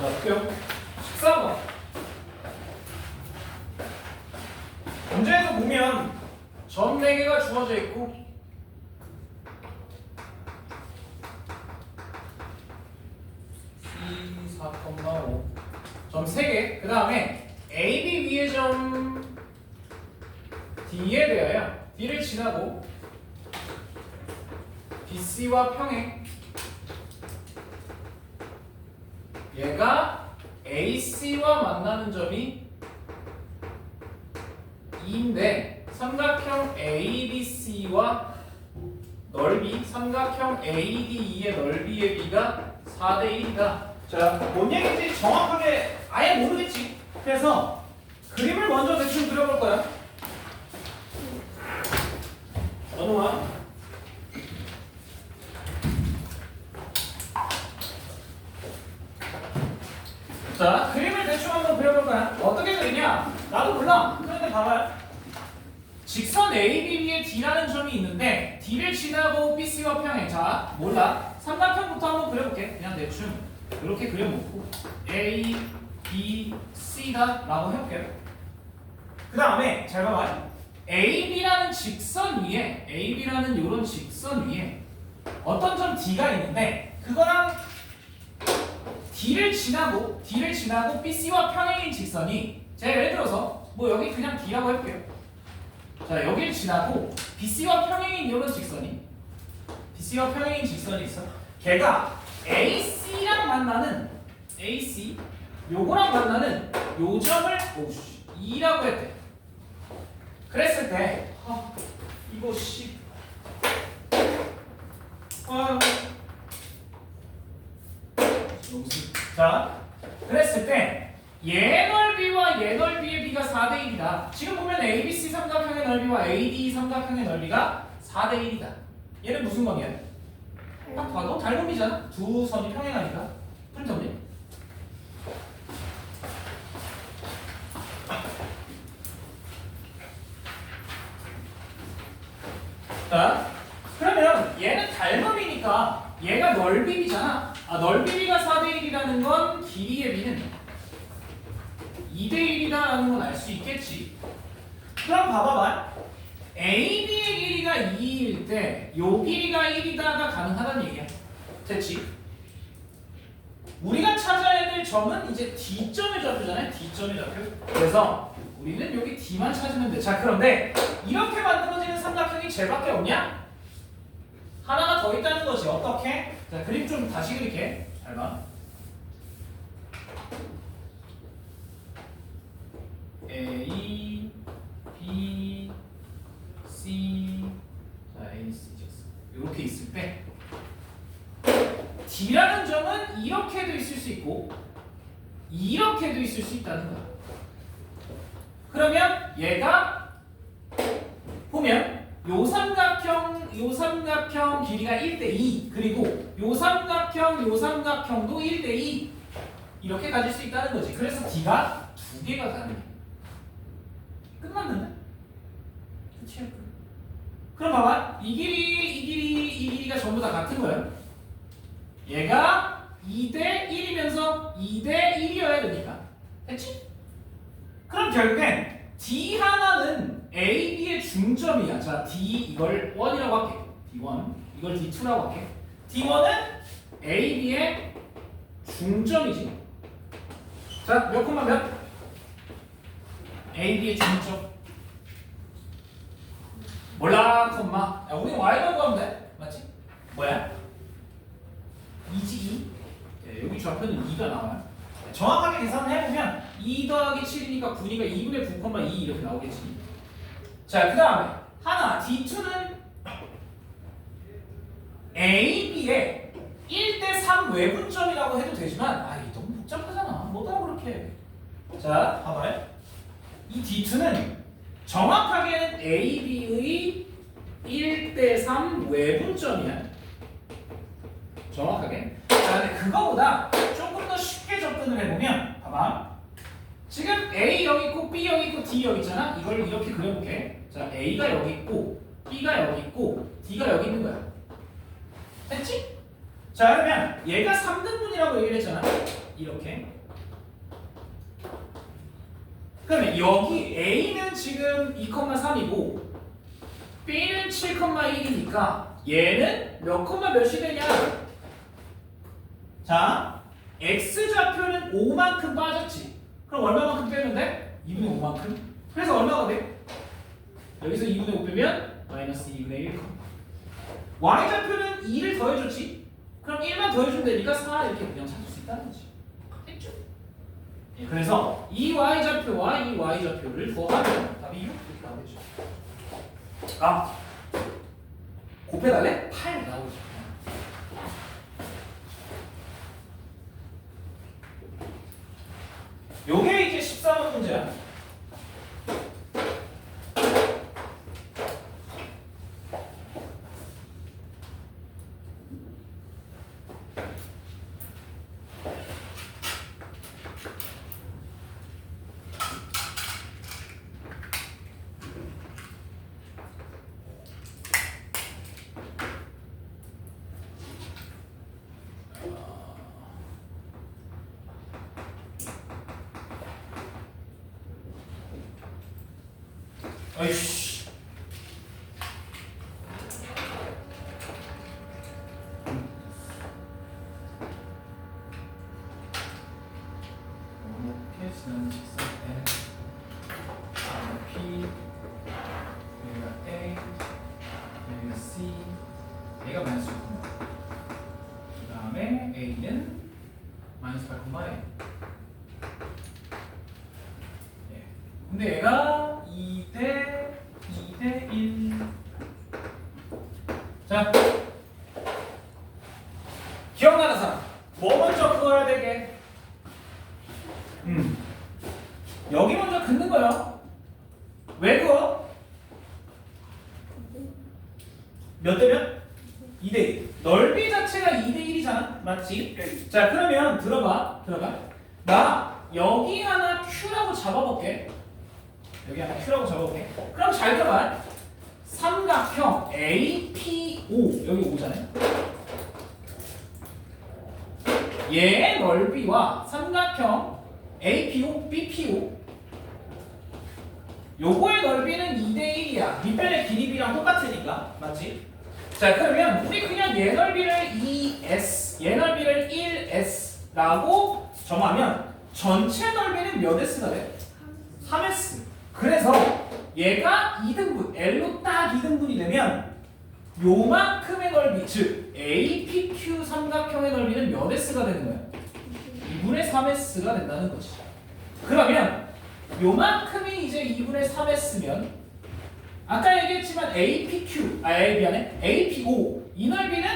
자, 볼게요. 14번. 문제에서 보면 점 4개가 주어져 있고 C 4,5 점 3개 그 다음에 AB 위의 점 D에 대하여 D를 지나고 BC와 평행 얘가 AC와 만나는 점이 2인데 삼각형 ABC와 넓이 삼각형 ADE의 넓이의 비가 4대 1이다. 자, 뭔 얘기인지 정확하게 아예 모르겠지. 그래서 그림을 먼저 대충 그려볼 거야. 연우아. 자, 그림을 대충 한번 그려볼 거야. 어떻게 그리냐? 나도 몰라. 그런데 봐봐요. 직선 ABB에 D라는 점이 있는데 D를 지나고 BC와 평행. 자, 몰라. 삼각형부터 한번 그려볼게. 그냥 대충 이렇게 그려놓고 A, B, C다 라고 해볼게요. 그 다음에 잘 봐봐요. AB라는 직선 위에 AB라는 이런 직선 위에 어떤 점 D가 있는데 그거랑 D를 지나고 BC와 평행인 직선이 제가 예를 들어서 뭐 여기 그냥 D라고 해볼게요. 자, 여기를 지나고 BC와 평행인 이런 직선이 있어. 걔가 AC랑 만나는 AC 요거랑 만나는 요 점을 2라고 했대. 그랬을 때 이거 자, 그랬을 때 얘 넓이와 얘 넓이의 비가 4대 1이다. 지금 보면 ABC 삼각형의 넓이와 AD 삼각형의 넓이가 4대 1이다. 얘는 무슨 관계야? 딱 봐도 닮음이잖아. 두 선이 평행하니까. 무슨 점이? 자, 그러면 얘는 닮음이니까 얘가 넓이비잖아. 넓이비가 4대 1이라는 건 길이의 비는 2대 1이다라는 건 알 수 있겠지. 그럼 봐봐봐. AB의 길이가 2일 때 요 길이가 1이다가 가능하다는 얘기야. 됐지? 우리가 찾아야 될 점은 이제 D점의 좌표잖아요. D점의 좌표. 그래서 우리는 여기 D만 찾으면 돼. 자, 그런데 이렇게 만들어지는 삼각형이 쟤밖에 없냐? 하나가 더 있다는 거지. 어떻게? 자, 그림 좀 다시 그릴게. 잘 봐. A, B, C, 자, A, C, 이렇게 있을 때 D라는 점은 이렇게도 있을 수 있고 이렇게도 있을 수 있다는 거야. 그러면 얘가 보면 요 삼각형 길이가 1대2 그리고 요 삼각형도 1대2 이렇게 가질 수 있다는 거지. 그래서 D가 두 개가 가능해. 끝났는데? 그치? 그럼 봐봐. 이 길이가 전부 다 같은 거예요. 얘가 2대 1이면서 2대 1이어야 되니까. 됐지? 그럼 결국엔 D 하나는 A, B의 중점이야. 자, D 이걸 1이라고 할게. D1. 이걸 D2라고 할게. D1은 A, B의 중점이지. 자, 몇 콤마 몇? A, B의 중점. 몰라, 콤마. 야, 우리 Y만 구하면 돼. 맞지? 뭐야? 2지 2. 네, 여기 좌표는 2가 나와요. 정확하게 계산을 해보면 2 더하기 7이니까 9니까 2분의 9,2 이렇게 나오겠지. 자, 그 다음에 하나 D2는 A, B의 1대3 외분점이라고 해도 되지만 너무 복잡하잖아. 뭐다 그렇게 해. 자, 봐봐요. 이 D2는 정확하게는 A, B의 1대3 외분점이야. 정확하게. 자, 근데 그거보다 조금 더 쉽게 접근을 해보면 봐봐. 지금 A 여기 있고 B 여기 있고 D 여기 있잖아. 이걸 이렇게 그려볼게. 자, A가 여기 있고 B가 여기 있고 D가 여기 있는 거야. 됐지? 자, 그러면 얘가 3등분이라고 얘기를 했잖아. 이렇게. 그러면 여기 A는 지금 2,3이고 B는 7,1이니까 얘는 몇 콤마 몇이 되냐? 자, X좌표는 5만큼 빠졌지. 그럼 얼마만큼 빼면 돼? 2분의 5만큼. 그래서 얼마가 돼? 여기서 2분의 5 빼면 마이너스 2분의 1. Y좌표는 2를 더해줬지. 그럼 1만 더해주면 되니까 4 이렇게 그냥 찾을 수 있다는 거지. 됐죠? 예, 그래서 이 Y좌표와 이 Y좌표를 더하면 답이 6 이렇게 나오겠죠. 아, 곱해달래? 8 나오죠. 요게 이제 14번 문제야. 아이씨. 이렇게 지나는 직선 N P 여기가 A 여기가 C A가 마이너스 6,000 그 다음에 A는 마이너스 8,000 근데 얘가 2대 1. 자, 기억나는 사람 뭐 먼저 그어야 되게? 여기 먼저 긋는 거야. 왜 그어? 몇 대면? 2대 1. 넓이 자체가 2대 1이잖아. 맞지? 자, 그러면 들어봐. 나 여기 하나 Q라고 잡아볼게. 여기 하나 Q라고 적어볼게. 그럼 잘 들어봐. 삼각형 APO 여기 5잖아요. 얘의 넓이와 삼각형 APO, BPO 요거의 넓이는 2대 1이야. 밑변의 길이비랑 똑같으니까. 맞지? 자, 그러면 우리 그냥 얘 넓이를 2S, 얘 넓이를 1S라고 정하면 전체 넓이는 몇 S가 돼? 3S. 그래서 얘가 2등분, L로 딱 2등분이 되면 요만큼의 넓이, 즉 APQ 삼각형의 넓이는 몇 S가 되는 거야? 2분의 3S가 된다는 거지. 그러면 요만큼이 이제 2분의 3S면 아까 얘기했지만 APO 이 넓이는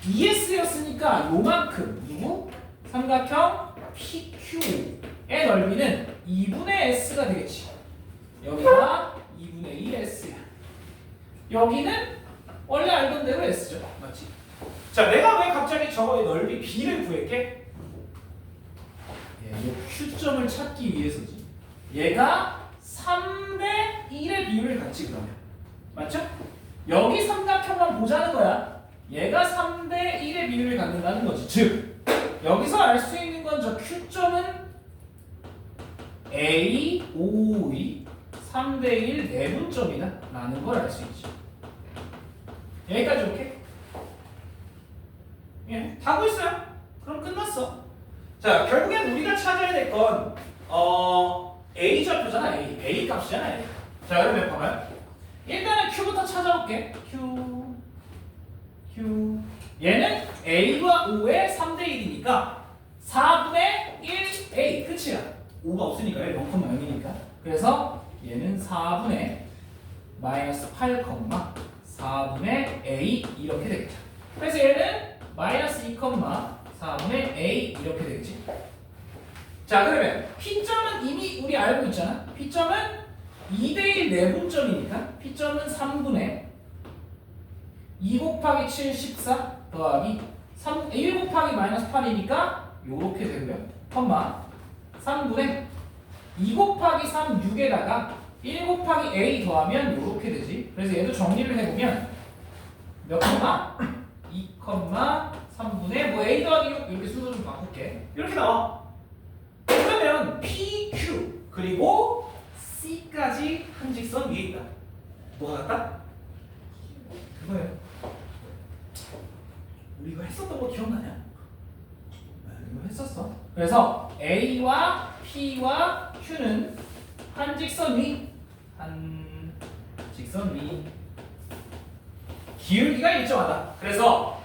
2S였으니까 요만큼 누구? 삼각형 PQ의 넓이는 2분의 S가 되겠지. 여기가 2분의 1S야. 여기는 원래 알던 대로 S죠. 맞지? 자, 내가 왜 갑자기 저거의 넓이 B를 구할게? 이 Q점을 찾기 위해서지. 얘가 3대 1의 비율을 갖지 그러면. 맞죠? 여기 삼각형만 보자는 거야. 얘가 3대 1의 비율을 갖는다는 거지. 즉, 여기서 알 수 있는 건 저 Q점은 A, O의 3대1 내분점이다 라는 걸 알 수 있죠. 여기까지 오케이? 예, 다 하고 있어요. 그럼 끝났어. 자, 결국엔 우리가 찾아야 될 건 A 좌표잖아. A 값이잖아. A. 자, 그러면 봐봐요. 일단은 Q부터 찾아올게. Q 얘는 A와 O의 3대1이니까 4분의 1 A 끝이야. 5가 없으니까요. 0,0이니까. 그래서 얘는 4분의 마이너스 8, 4분의 A 이렇게 되겠죠. 그래서 얘는 마이너스 2, 4분의 A 이렇게 되겠지. 자, 그러면 P점은 이미 우리 알고 있잖아. P점은 2대1 내분점이니까 P점은 3분의 2 곱하기 7, 14 더하기 1 곱하기 마이너스 8이니까 요렇게 되고요. 3분의 2 곱하기 3, 6에다가 1 곱하기 A 더하면 요렇게 되지. 그래서 얘도 정리를 해보면 몇 콤마? 2, 3분의 뭐 A 더하기 6 이렇게 순서 좀 바꿀게. 이렇게 나와. 그러면 PQ 그리고 C까지 한 직선 위에 있다. 뭐가 같다? 그거예요. 우리 이거 했었던 거 기억나냐? 네, 이거 했었어. 그래서 A와 P와 Q는 한 직선 위, 한 직선 위. 기울기가 일정하다. 그래서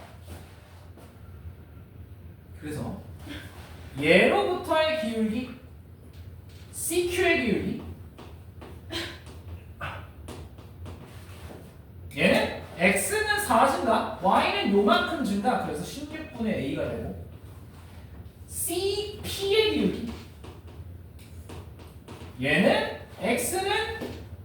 얘로부터의 기울기, CQ의 기울기, 얘는 X는 사라진다, Y는 요만큼 증가. 그래서 16분의 A가 되고, CP의 기울기, 얘는 X는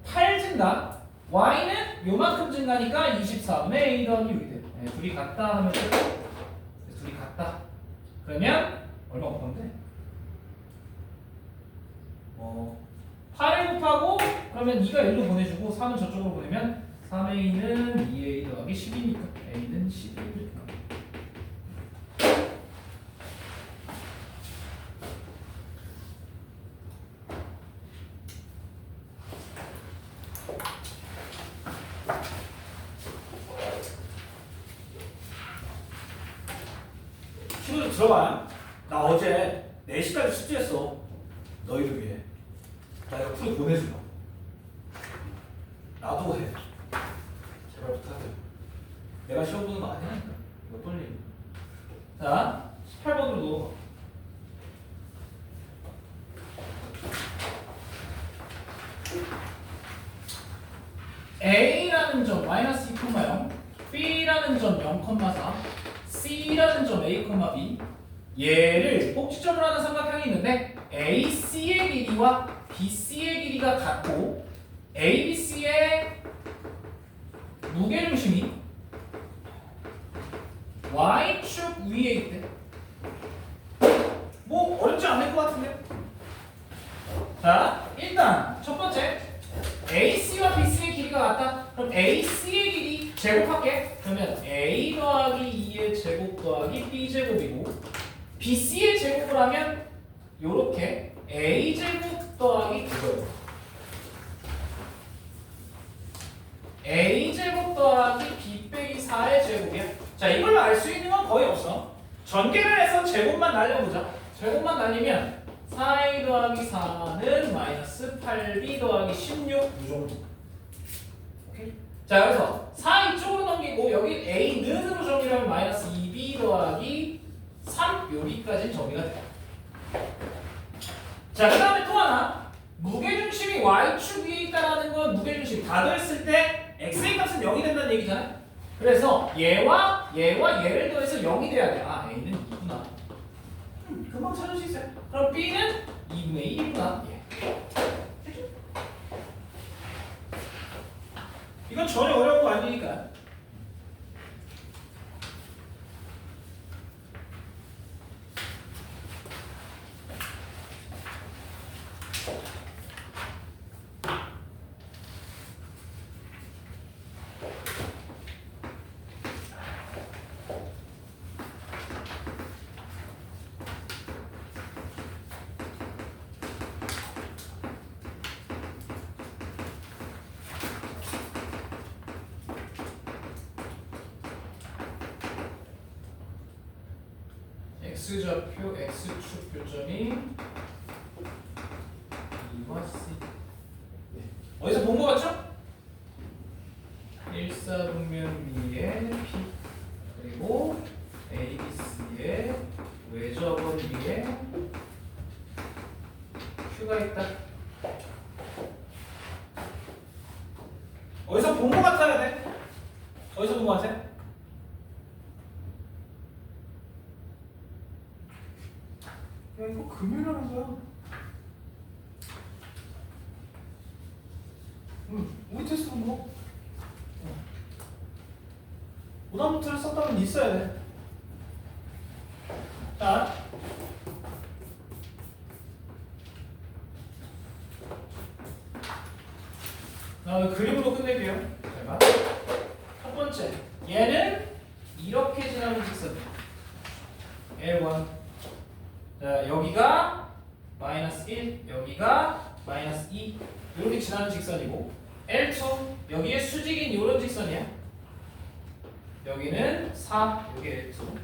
8 증가, Y는 요만큼 증가니까 24분의 A 더하기 6이 돼. 네, 둘이 같다 하면 돼. 둘이 같다. 그러면 얼마 곱하면 돼? 8을 곱하고 그러면 2가 1로 보내주고 3은 저쪽으로 보내면 3A는 2A 더하기 10이니까 A는 11. 친구들 들어봐. 나 어제 4시까지 숙제했어. 너희를 위해. 나 이거 풀이 보내주마. 나도 해. 제발 부탁해. 내가 시험 보는 거 아니야? 이거 떨리네. 자, 18번으로 넣어. A라는 점 마이너스 2,0, B라는 점 0,4, C라는 점 A, B. 얘를 꼭지점으로 하는 삼각형이 있는데 AC의 길이와 BC의 길이가 같고 ABC의 무게중심이 Y축 위에 있대. 뭐 어렵지 않을 것 같은데. 자, 일단 첫 번째 AC와 BC의 길이가 같다. 그럼 AC의 길이 제곱할게. 그러면 A 더하기 2의 제곱 더하기 B 제곱이고, BC의 제곱을 하면 요렇게 A 제곱 더하기 그거예요. A 제곱 더하기 B 빼기 4의 제곱이야. 자, 이걸로 알 수 있는 건 거의 없어. 전개를 해서 제곱만 날려보자. 제곱만 날리면 4A 더하기 4는 마이너스 8B 더하기 16 이 정도. 오케이? 자, 그래서 4 이쪽으로 넘기고 여기 A는으로 정리하면 마이너스 2B 더하기 3 여기까지 정리가 돼. 자, 그 다음에 또 하나. 무게중심이 Y축 위에 있다는 건 무게중심 다 더했을 때 X의 값은 0이 된다는 얘기잖아. 그래서 얘와 얘를 더해서 0이 돼야 돼. 아, A는 2구나. 금방 찾을 수 있어요. 그럼 B는 2분의 1이구나. 예. 이건 전혀 어려운 거 아니니까. X좌표 X축 교점이 B와 C. 네. 어디서 본 거 같죠? 1사분면 B에 P 그리고 ABC에 외접원 위에 Q가 있다. 어디서 본 거 같아야 돼? 어디서 본 거 같아? 야, 이거 금요일하는 거야. 우리 테스트 본 거. 오답노트를 썼다면 있어야 돼. 자, 그림으로 끝낼게요. 잘 봐. 첫 번째, 얘는 이렇게 지나는 직선. 자, 여기가 마이너스 1, 여기가 마이너스 2 이렇게 지나는 직선이고 L2 여기에 수직인 이런 직선이야. 여기는 4, 여기 L2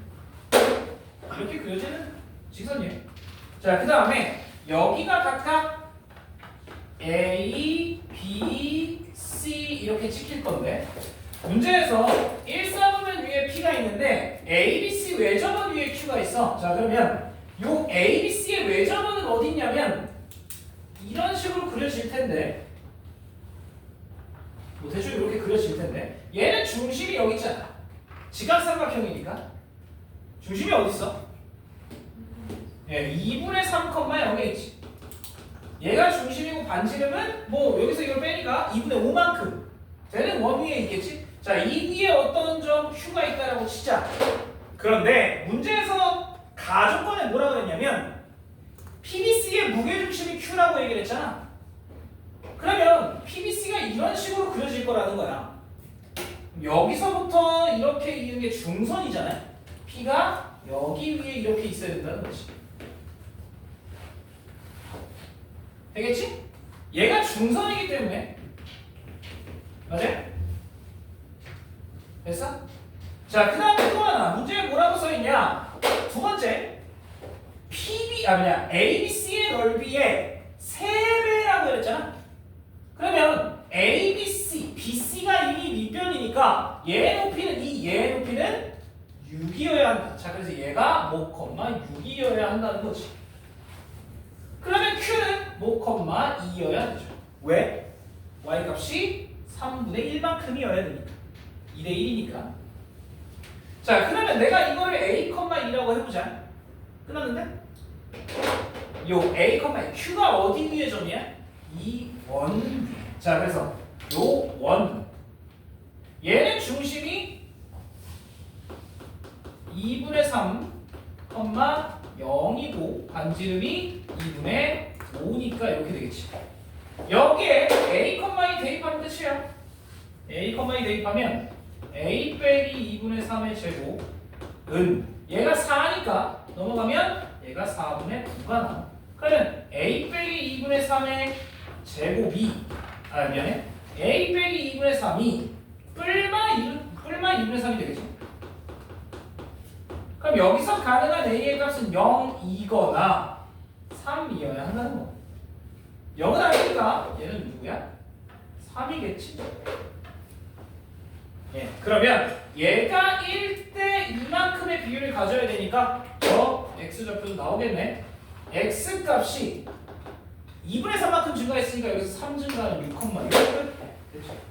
이렇게 그려지는 직선이에요. 자, 그 다음에 여기가 각각 A, B, C 이렇게 찍힐 건데 문제에서 1, 4분면 위에 P가 있는데 A, B, C 외접은 위에 Q가 있어. 자, 그러면 요 A, B, C의 외접은 어디 있냐면 이런 식으로 그려질 텐데 뭐 대충 이렇게 그려질 텐데 얘는 중심이 여기 있잖아. 지각삼각형이니까 중심이 어디 있어? 예, 2분의 3, 0에 있지. 얘가 중심이고 반지름은 뭐 여기서 이걸 빼니까 2분의 5만큼 되는 원 위에 있겠지? 자, 이 위에 어떤 점 Q가 있다라고 치자. 그런데 문제에서 가조건에 뭐라 그랬냐면 PBC의 무게중심이 Q라고 얘기를 했잖아. 그러면 PBC가 이런 식으로 그려질 거라는 거야. 여기서부터 이렇게 이은 게 중선이잖아요. P가 여기 위에 이렇게 있어야 된다는 거지. 되겠지? 얘가 중선이기 때문에 맞아요? 됐어? 자, 그 다음에 또 하나 문제에 뭐라고 써있냐? 두 번째 ABC의 넓이의 3배라고 그랬잖아. 그러면 ABC, BC가 이미 밑변이니까 얘의 높이는 얘의 높이는 6이어야 한다. 자, 그래서 얘가 5,6이어야 한다는 거지. 그러면 Q는 5,2여야 되죠. 왜? Y값이 3분의 1만큼이어야 되니까. 2대 1이니까. 자, 그러면 내가 이거를 A,2라고 해보자. 끝났는데? 요 A, Q가 어디 위의 점이야? 이 원 위에. 자, 그래서 요 원. 얘는 중심이 2분의 3, 0이고 반지름이 2분의 5니까 이렇게 되겠지. 여기에 A, 2 대입하면 끝이야. A, 2 대입하면 A 빼기 2분의 3의 제곱은 얘가 4니까 넘어가면 얘가 4분의 9가 나와. 그러면 A 빼기 2분의 3의 제곱이 미안해. A 빼기 2분의 3이 뿔마 2분의 3이 되겠죠. 그럼 여기서 가능한 A의 값은 0이거나 3이어야 한다는 거. 0은 아니니까 얘는 누구야? 3이겠지. 예, 그러면 얘가 1대 2만큼의 비율을 가져야 되니까 저 x좌표도 나오겠네. x 값이 2분의 3만큼 증가했으니까 여기서 3 증가하면 6,1 됐죠.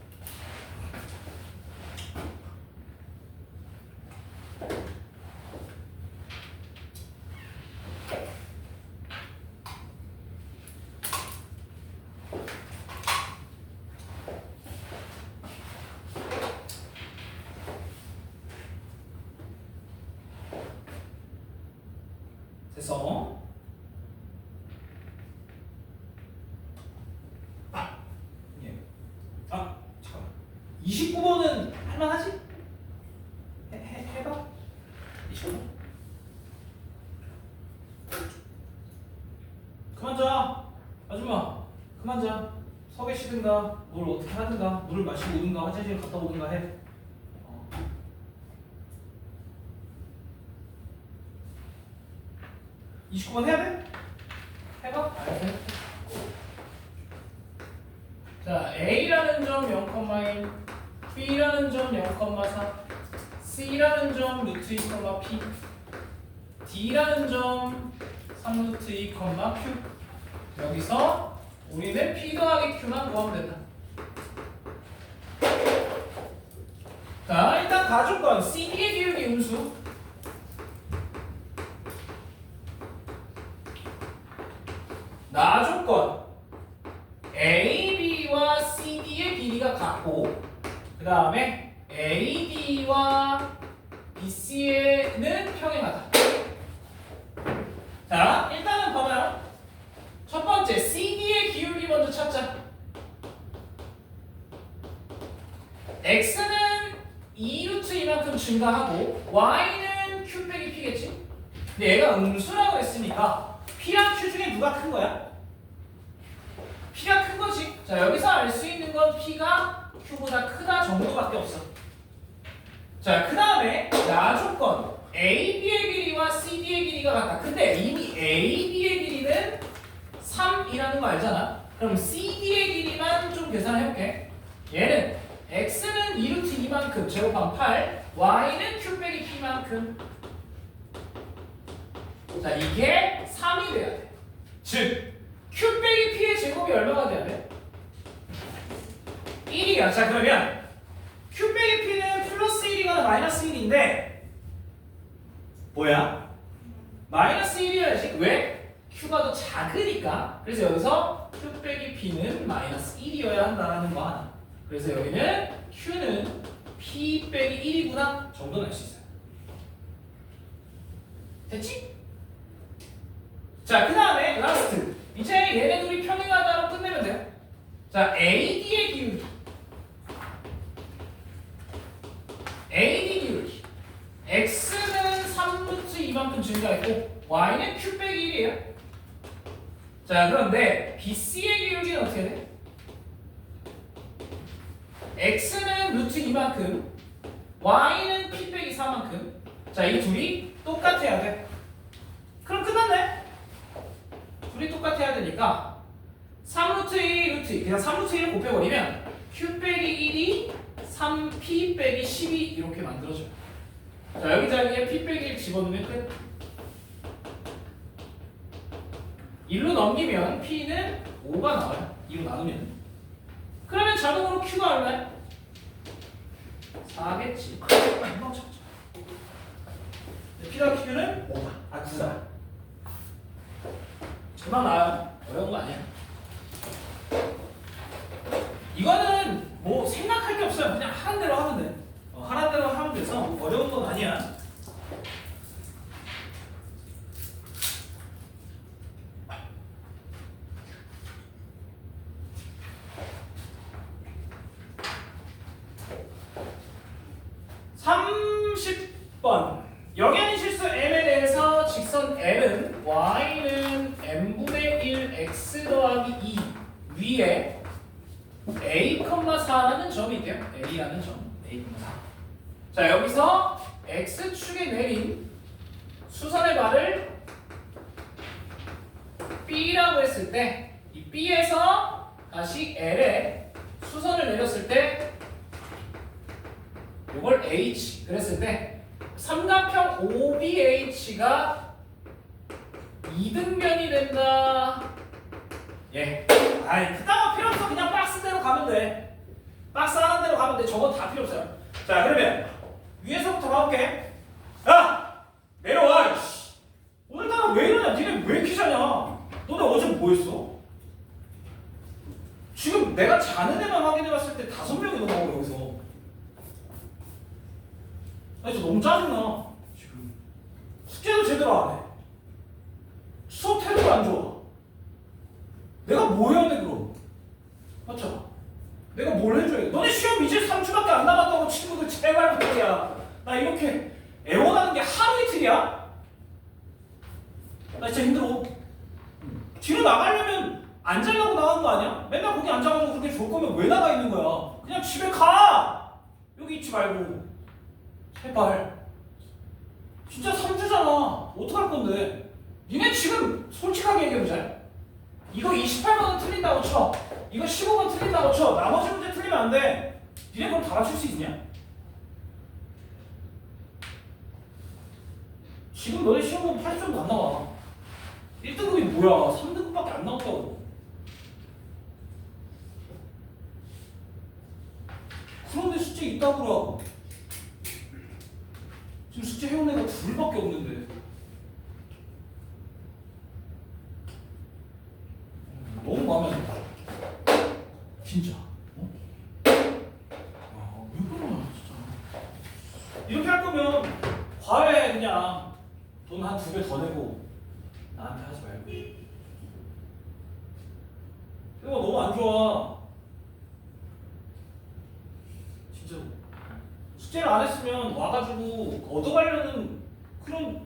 됐어. 잠깐만. 29번은 할만하지? 해봐. 29번. 그만 자. 아줌마. 그만 자. 섭외 쉬든가 뭘 어떻게 하든가 물을 마시고 오든가 화장실 갔다 오든가 해. 29번 해야 돼? 해봐. 알았어. 자, A라는 점 0,1, B라는 점 0,4, C라는 점 루트 2, P, D라는 점 3 루트 2, Q. 여기서 우리는 P 더하기 Q만 구하면 된다. 자, 일단 가족건 CD의 기울기 음수. 나조건 AB와 CD의 길이가 같고 그 다음에 AD와 BC는 평행하다. 자, 일단은 봐봐요. 첫 번째 CD의 기울기 먼저 찾자. X는 2루트 이만큼 증가하고 Y는 Q 빼기 P겠지? 근데 얘가 음수라고 했으니까 P랑 Q 중에 누가 큰 거야? P가 큰 거지. 자, 여기서 알 수 있는 건 P가 Q보다 크다 정도밖에 없어. 자, 그 다음에 나 조건 AB의 길이와 CD의 길이가 같다. 근데 이미 AB의 길이는 3이라는 거 알잖아. 그럼 CD의 길이만 좀 계산해볼게. 얘는 X는 2루트 2만큼 제곱한 8, Y는 Q 빼기 P만큼. 자, 이게 3이 돼야 돼. 즉 Q 빼기 P의 제곱이 얼마가 돼야 돼? 1이야. 자, 그러면 Q 빼기 P는 플러스 1이거나 마이너스 1인데 뭐야? 마이너스 1이어야지. 왜? Q가 더 작으니까. 그래서 여기서 Q 빼기 P는 마이너스 1이어야 한다는 거 하나. 그래서 여기는 Q는 P 빼기 1이구나 정도는 알 수 있어요. 됐지? 자, 그 다음에 라스트. 이제 얘네 둘이 평행하다로 끝내면 돼요. 자, AD의 기울기. AD 기울기. X는 3루트 이만큼 증가했고 Y는 Q 빼기 1이에요. 자, 그런데 BC의 기울기는 어떻게 돼? X는 루트 2만큼 Y는 P 빼기 4만큼. 자, 이 둘이 똑같아야 돼. 그럼 끝났네. 둘이 똑같아야 되니까 3루트 1, 루트 2 그냥 3루트 1을 곱해버리면 Q 빼기 1이 3P 빼기 12 이렇게 만들어져요. 자, 여기 자리에 P 빼기 1 집어넣으면 끝. 1로 넘기면 P는 5가 나와요. 2로 나누면. 그러면 자동으로 Q가 얼마야? 4겠지. 금방 찾자. P랑 Q는 5다. 아, 9다. 금방 나와요. 어려운 거 아니야. 이거는 뭐 생각할 게 없어요. 그냥 하는 대로 하면 돼. 하는 대로 하면 돼서 어려운 건 아니야. 영현이 실수 m에 대해서 직선 L은 y는 m분의 1 x 더하기 2 위에 a, 4라는 점이 있대요. a라는 점. a, 4. 자, 여기서 x축에 내린 수선의 발을 b라고 했을 때 이 b에서 다시 l에 수선을 내렸을 때 이걸 h 그랬을 때 삼각형 OBH가 이등변이 된다. 예. 아이, 그따가 필요 없어. 그냥 박스대로 가면 돼. 박스 하는 대로 가면 돼. 저건 다 필요 없어요. 자, 그러면 위에서부터 가볼게. 야! 내려와. 이씨. 오늘따라 왜 이러냐? 니네 왜 이렇게 자냐? 너네 어제 뭐 했어? 지금 내가 자는 애만 확인해봤을 때 5명이 넘어가고 여기서. 나 진짜 너무 짜증나. 지금 숙제도 제대로 안 해. 수업 태도가 안 좋아. 내가 뭐 해야 돼 그럼? 맞죠? 내가 뭘 해줘야 돼? 너네 시험 이제 3주밖에 안 남았다고 친구들 제발 부탁이야. 나 이렇게 애원하는 게 하루 이틀이야? 나 진짜 힘들어. 뒤로 나가려면 안 자려고 나간 거 아니야? 맨날 거기 앉아가지고 그렇게 좋을 거면 왜 나가 있는 거야? 그냥 집에 가! 여기 있지 말고. 제발. 진짜 3주잖아. 어떡할 건데? 니네 지금 솔직하게 얘기해보자. 이거 28번은 틀린다고 쳐. 이거 15번 틀린다고 쳐. 나머지 문제 틀리면 안 돼. 니네 그럼 다 맞출 수 있냐? 지금 너네 시험 보면 80점도 안 나와. 1등급이 뭐야? 3등급밖에 안 나왔다고. 그런데 숙제 있다고 그러고. 지금 숙제 해온 애가 둘밖에 없는데. 너무 마음에 안 든다. 진짜. 어? 왜 그러냐 진짜. 이렇게 할 거면 과외 그냥 돈 한 2배 더 내고 나한테 하지 말고. 이거 너무 안 좋아. 진짜. 숙제를 안 했으면 와가지고 얻어가려는 그런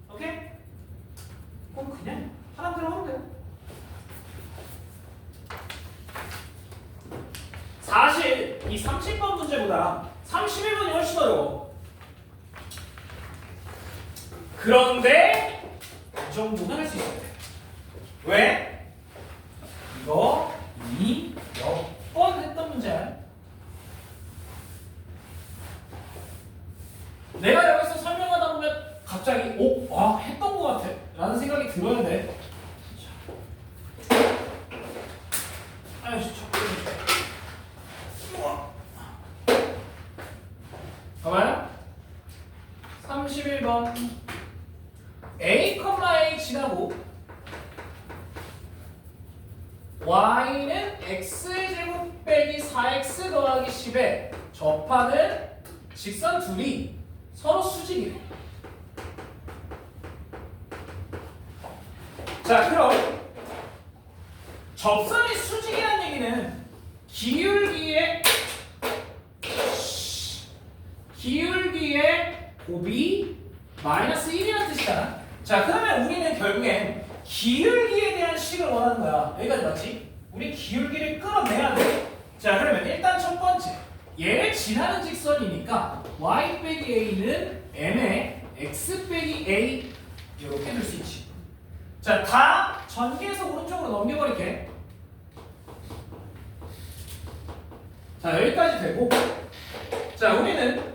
이렇게 그냥 하나 들어가면 돼요. 사실 이 30번 문제보다 31번이 훨씬 어려워. 그런데 이 정도는 할 수 있어야 돼. 왜? 이거 이미 몇 번 했던 문제야. 내가 여기서 설명하다 보면 갑자기 했던 것 같아 라는 생각이 들어야 돼. 아유 진짜. 봐봐요. 31번 a, a 지나고 y는 x제곱 빼기 4x 더하기 10에 접하는 직선 둘이 서로 수직이래. 자, 그럼 접선이 수직이라는 얘기는 기울기의 곱이 마이너스 1이라는 뜻이잖아. 자, 그러면 우리는 결국엔 기울기에 대한 식을 원하는 거야. 여기까지 맞지? 우리 기울기를 끌어내야 돼. 자, 그러면 일단 첫 번째 얘를 지나는 직선이니까 y 빼기 a는 m에 x 빼기 a 이렇게 될 수 있지. 자, 다 전개해서 오른쪽으로 넘겨버릴게. 자, 여기까지 되고, 자, 우리는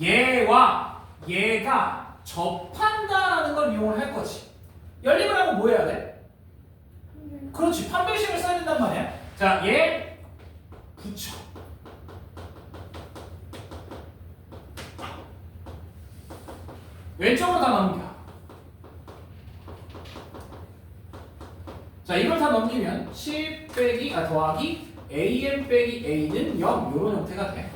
얘와 얘가 접한다라는 걸 이용을 할 거지. 연립을 하고 뭐 해야 돼? 그렇지, 판별식을 써야 된단 말이야. 자, 얘 붙여. 왼쪽으로 다 넘겨. 자, 이걸 다 넘기면 10 빼기 더하기 am 빼기 a는 0 이런 형태가 돼.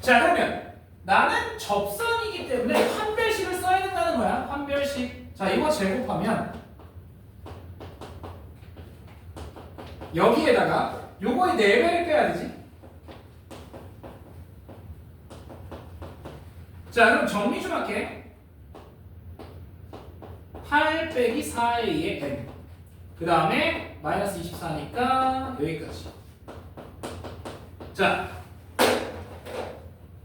자, 그러면 나는 접선이기 때문에 판별식을 써야 된다는 거야. 판별식. 자, 이거 제곱하면 여기에다가 요거의 4배를 빼야 되지. 자, 그럼 정리 좀 할게. 8 빼기 4a의 m. 그 다음에 마이너스 24니까 여기까지. 자,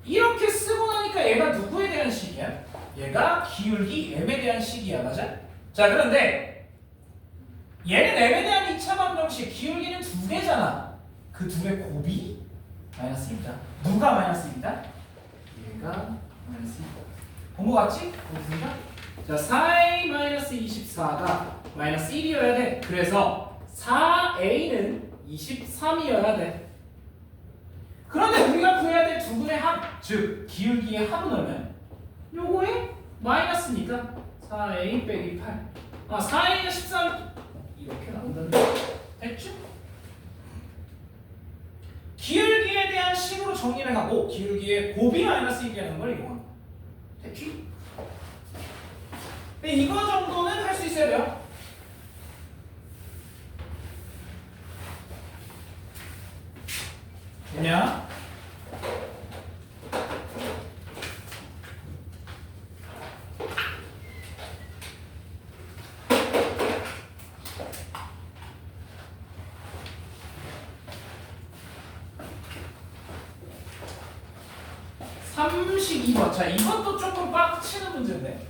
이렇게 쓰고 나니까 얘가 누구에 대한 식이야? 얘가 기울기 m에 대한 식이야, 맞아? 자, 그런데 얘는 m에 대한 2차 방정식, 기울기는 2개잖아. 그 2의 곱이 마이너스입니다. 누가 마이너스입니다? 얘가 마이너스입니다. 본 거 같지? 보겠습니다. 자, 4a 마이너스 24가 마이너스 1이어야 돼. 그래서 4a는 23이어야 돼. 그런데 우리가 구해야 될 두 분의 합, 즉 기울기의 합은 얼마야? 요거에 마이너스니까 4a 빼기 8. 4a는 13 이렇게 나온다는 거 됐죠? 기울기에 대한 식으로 정리를 하고 기울기의 곱이 마이너스 1이라는 걸 이용합니다. 됐지? 근데 이거 정도는 할 수 있어야 돼요. 왜냐? 자, 이것도 조금 빡치는 문제인데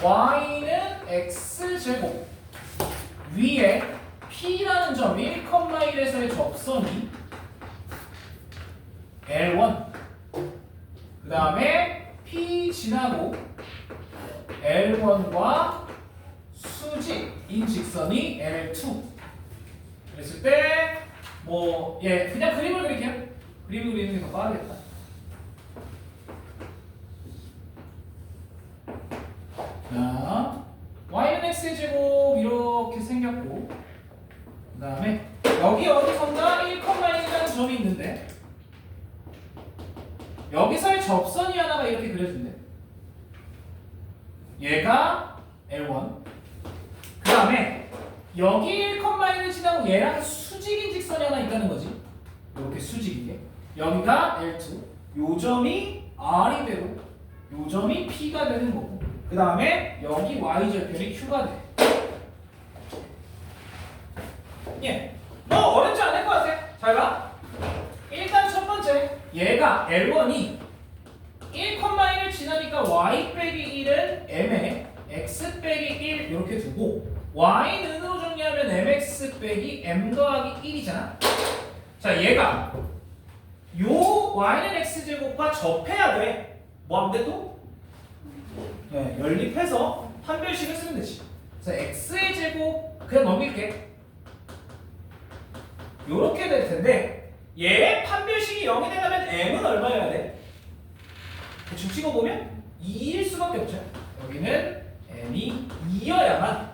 y는 x제곱 위에 p라는 점 1,1에서의 접선이 L1 그 다음에 p 지나고 L1과 수직인 직선이 L2 그랬을 때 그냥 그림을 그릴게요. 그림을 그리는 게 더 빠르겠다. 자, y는 x제곱 이렇게 생겼고 그 다음에 여기 어디선가 1,1이라는 점이 있는데 여기서의 접선이 하나가 이렇게 그려진대. 얘가 L1 그 다음에 여기 1,1을 지나고 얘랑 수직인 직선이 하나 있다는 거지. 이렇게 수직인 게 여기가 L2 요 점이 R이 되고 요 점이 P가 되는 거고 그 다음에 여기 y절편이 q가 돼. 예. 뭐 어렵지 않을 것 같아. 잘 봐. 일단 첫 번째, 얘가 L1이 1,1을 지나니까 y 빼기 1은 m에 x 빼기 1 이렇게 두고 y는 으로 정리하면 mx 빼기 m 더하기 1이잖아. 자, 얘가 요 y는 x제곱과 접해야 돼. 뭐 하면 돼 또? 네, 연립해서 판별식을 쓰면 되지. 그래서 x의 제곱 그냥 넘길게. 요렇게 될 텐데 얘의 판별식이 0이 되려면 m은 얼마여야 돼? 대충 찍어보면 2일 수밖에 없죠. 여기는 m이 2여야만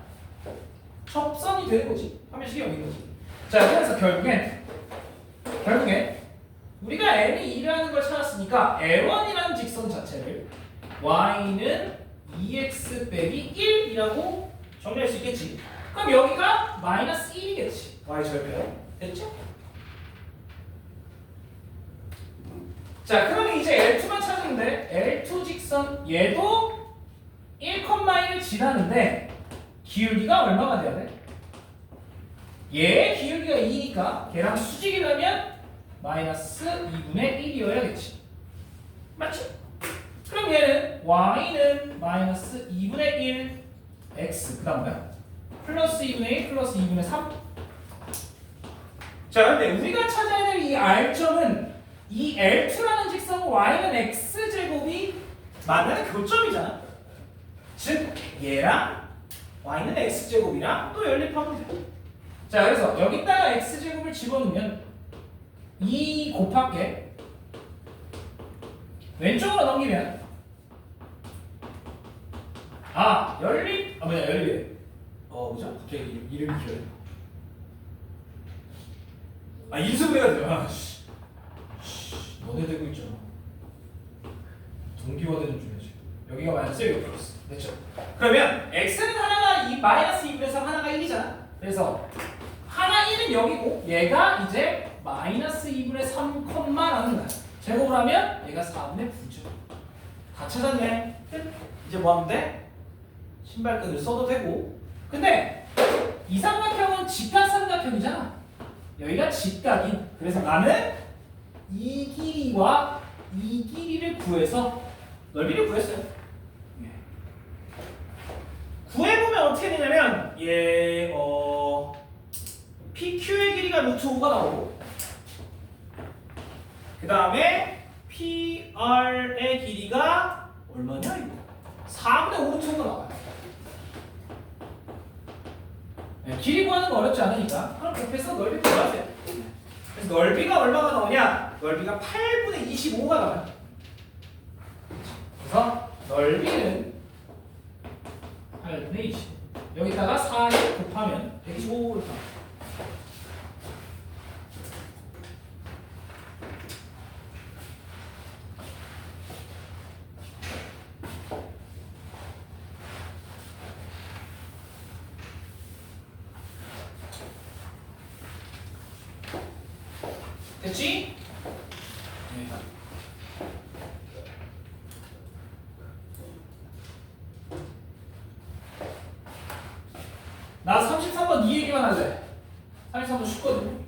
접선이 되는 거지. 판별식이 0인 거지. 자, 그래서 결국엔 우리가 m이 2라는 걸 찾았으니까 L1이라는 직선 자체를 y는 2x 빼기 1이라고 정리할 수 있겠지. 그럼 여기가 마이너스 1이겠지. y 절편. 됐죠? 자, 그러면 이제 L2만 찾았는데 L2 직선 얘도 1,1을 지나는데 기울기가 얼마가 돼야 돼? 얘의 기울기가 2니까 걔랑 수직이라면 마이너스 2분의 1이어야겠지. 맞지? 그럼 얘는 y는 마이너스 2분의 1 x 그 다음 뭐야? 플러스 2분의 1 플러스 2분의 3. 자, 근데 우리가 찾아야 될 이 r점은 이 L2라는 직선 y는 x제곱이 만나는 교점이잖아. 즉 얘랑 y는 x제곱이랑 또 연립하면 돼. 자, 그래서 여기다가 x제곱을 집어넣으면 2 곱할게. 왼쪽으로 넘기면 연립 뭐죠? 갑자기 이름이 기억이 인수분해가 돼요. 너네 되고 있잖아. 동기화되는 중이지. 여기가 마이너스 여기가 플러스. 됐죠? 그러면 x는 하나가 마이너스 2분의 3 하나가 1이잖아. 그래서 하나 1은 여기고 얘가 이제 마이너스 2분의 3 콤마라는 거야. 제곱을 하면 얘가 4분의 9죠. 다 찾았네. 끝. 이제 뭐 하면 돼? 신발끈을 써도 되고. 근데 이 삼각형은 직각 삼각형이잖아. 여기가 직각인. 그래서 나는 이 길이와 이 길이를 구해서 넓이를 구했어요. 구해보면 어떻게 되냐면 PQ의 길이가 루트 5가 나오고 그 다음에 PR의 길이가 얼마냐 이거? 4분의 5 루트 5가 나와요. 길이 구하는 거 어렵지 않으니까 그럼 곱해서 넓이 구하세요. 그래서 넓이가 얼마가 나오냐? 넓이가 8분의 25가 나와요. 그래서 넓이는 8분의 20. 여기다가 4를 곱하면 125를 나와요. 됐지? 네. 나 33번 이 얘기만 할래. 33번 쉽거든.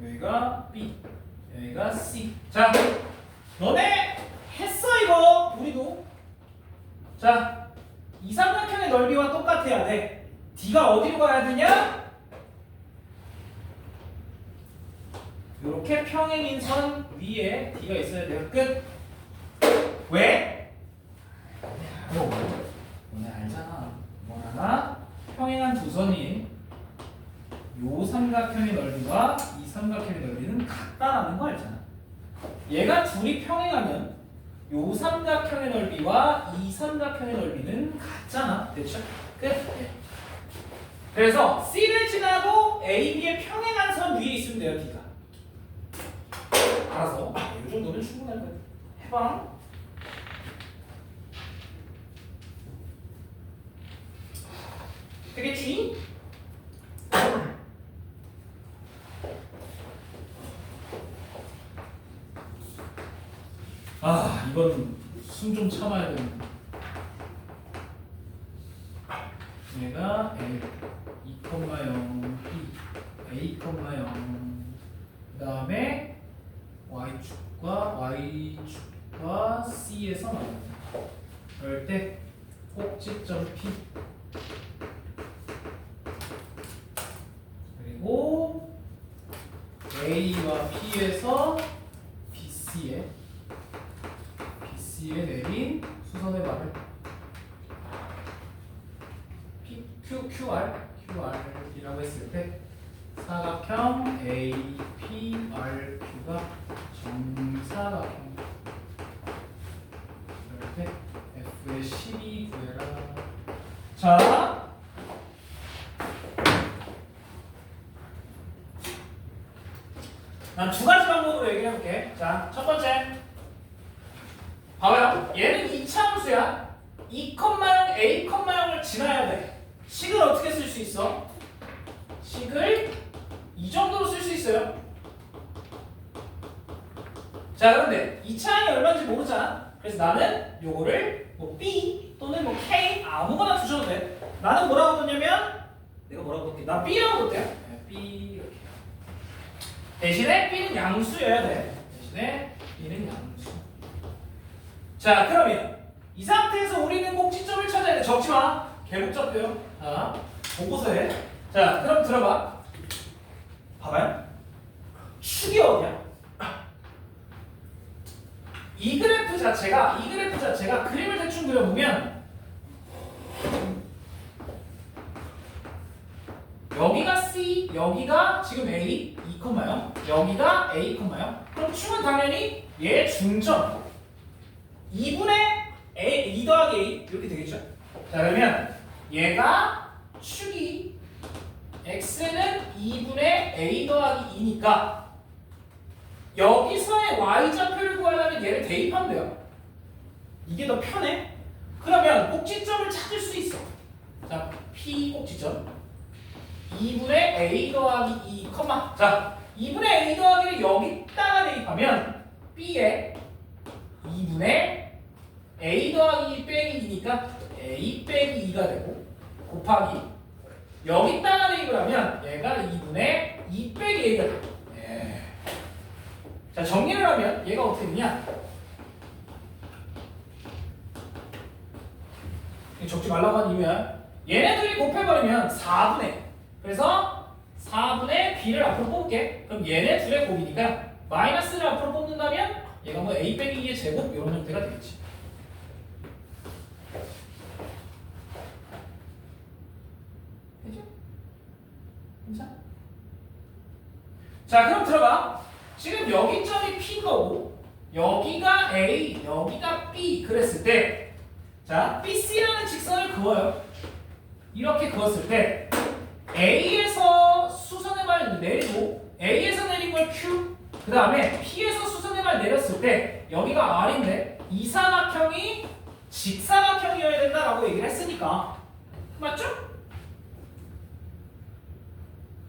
여기가 B, 여기가 C. 자, 너네 했어 이거 우리도. 자, 이 삼각형의 넓이와 똑같아야 돼. D가 어디로 가야 되냐? 이렇게 평행인 선 위에 D가 있어야 돼요. 끝. 왜? 너네 알잖아. 뭐라나? 평행한 두 선인 요 삼각형의 넓이와 이 삼각형의 넓이는 같다라는 거 알잖아. 얘가 둘이 평행하면 요 삼각형의 넓이와 이 삼각형의 넓이는 같잖아. 됐죠? 끝. 그래서 C를 지나고 A, B의 평행한 선 위에 있으면 돼요. D가. 알아서 이렇게 정도면 충분할 거야. 해봐. 되겠지? 아, 이건 숨 좀 참아야 되는데. 얘가 A, 2,0, B, A, 0. 그 다음에 Y축과 C에서 나옵니다. 그럴 때 꼭지점 P 그리고 A와 P에서 BC에 내린 수선의 발을 QR이라고 했을 때 사각형 APRQ가 정사각형 그럴 때 F의 12 구해라. 자, 난 두 가지 방법으로 얘기해 볼게. 자, 첫 번째 봐봐요. 얘는 2차 함수야. 2,0, A, 0을 지나야 돼. 식을 어떻게 쓸 수 있어? 식을 이 정도로 쓸 수 있어요. 자, 그런데 2차항이 얼마인지 모르잖아. 그래서 나는 요거를 뭐 B 또는 뭐 K 아무거나 두셔도 돼. 나는 뭐라고 뒀냐면 내가 뭐라고 뒀게? 나 B라고 뒀대요. 네, B 이렇게. 대신에 B는 양수여야 돼. 대신에 B는 양수. 자, 그러면 이 상태에서 우리는 꼭지점을 찾아야 돼. 적지 마. 개복잡해요. 자, 보고서 해. 자, 그럼 들어봐. 봐봐요. 축이 어디야? 이 그래프 자체가 그림을 대충 그려보면 여기가 C, 여기가 지금 A, 2,0, 여기가 A, 0. 그럼 축은 당연히 얘 중점 2분의 A, 2 더하기 A 이렇게 되겠죠? 자, 그러면 얘가 축이 x는 2분의 a 더하기 2니까 여기서의 y좌표를 구하려면 얘를 대입하면 돼요. 이게 더 편해. 그러면 꼭지점을 찾을 수 있어. 자, P 꼭지점 2분의 a 더하기 2, 자, 2분의 a 더하기를 여기다가 대입하면 B에 2분의 a 더하기 2 빼기 2니까 a 빼기 2가 되고 곱하기 여기다가 대입을 하면 얘가 2분의 2 빼기 a가 되고. 예. 자, 정리를 하면 얘가 어떻게 되냐? 적지 말라고 한 이유야. 얘네들이 곱해버리면 4분의, 그래서 4분의 b를 앞으로 뽑을게. 그럼 얘네 둘의 곱이니까 마이너스를 앞으로 뽑는다면 얘가 뭐 a 빼기 2의 제곱 이런 형태가 되겠지. 자, 그럼 들어봐. 지금 여기 점이 P인 거고 여기가 A, 여기가 B 그랬을 때, 자, BC라는 직선을 그어요. 이렇게 그었을 때 A에서 수선의 발 내리고 A에서 내린 걸 Q, 그 다음에 P에서 수선의 발 내렸을 때 여기가 R인데 이 사각형이 직사각형이어야 된다라고 얘기를 했으니까 맞죠?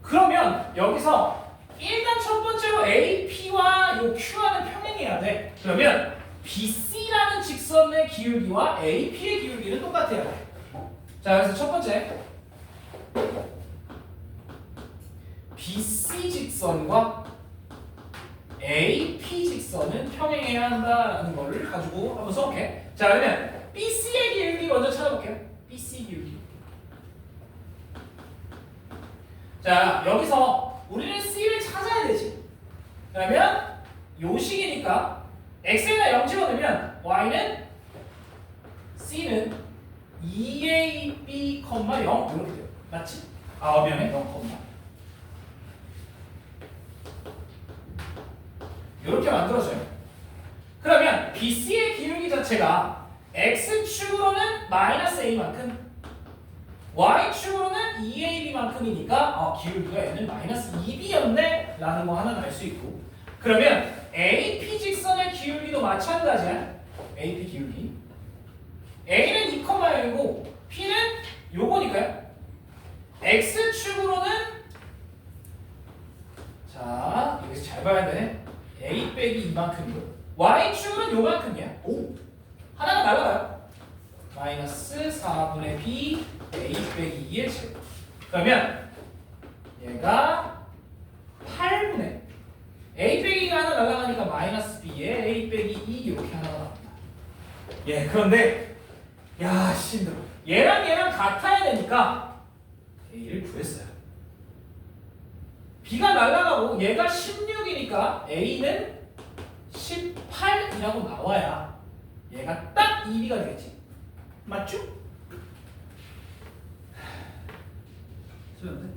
그러면 여기서 일단 첫 번째로 AP와 요 Q와는 평행해야 돼. 그러면 BC라는 직선의 기울기와 AP의 기울기는 똑같아야 돼. 자, 그래서 첫 번째 BC 직선과 AP 직선은 평행해야 한다라는 거를 가지고 한번 써볼게. 자, 그러면 BC의 기울기 먼저 찾아볼게요. BC 기울기. 자, 여기서 우리는 C를 찾아야 되지. 그러면 요 식이니까 X에다 0 집어넣으면 Y는 C는 2AB, 0 이렇게 돼요. 맞지? 미안해. 0, 이렇게 만들어져요. 그러면 BC의 기울기 자체가 X축으로는 마이너스 A만큼 Y축으로는 2AB만큼이니까 기울기가 얘는 마이너스 2B였네 라는 거 하나 알 수 있고, 그러면 AP 직선의 기울기도 마찬가지야. AP 기울기. A는 2,1이고 P는 요거니까요. X축으로는 자 여기서 잘 봐야 되네. A 빼기 이만큼이고 Y축은 요만큼이야. 오 하나가 날라가요. 마이너스 4분의 B A 빼기 2의 제곱. 그러면 얘가 8분의 A 빼기가 하나 날라가니까 마이너스 B에 A 빼기 2 이렇게 하나가 나옵니다. 예, 그런데 야 힘들어. 얘랑 같아야 되니까 A를 구했어요. B가 날라가고 얘가 16이니까 A는 18이라고 나와야 얘가 딱 2B가 되겠지. 맞죠? 소연데?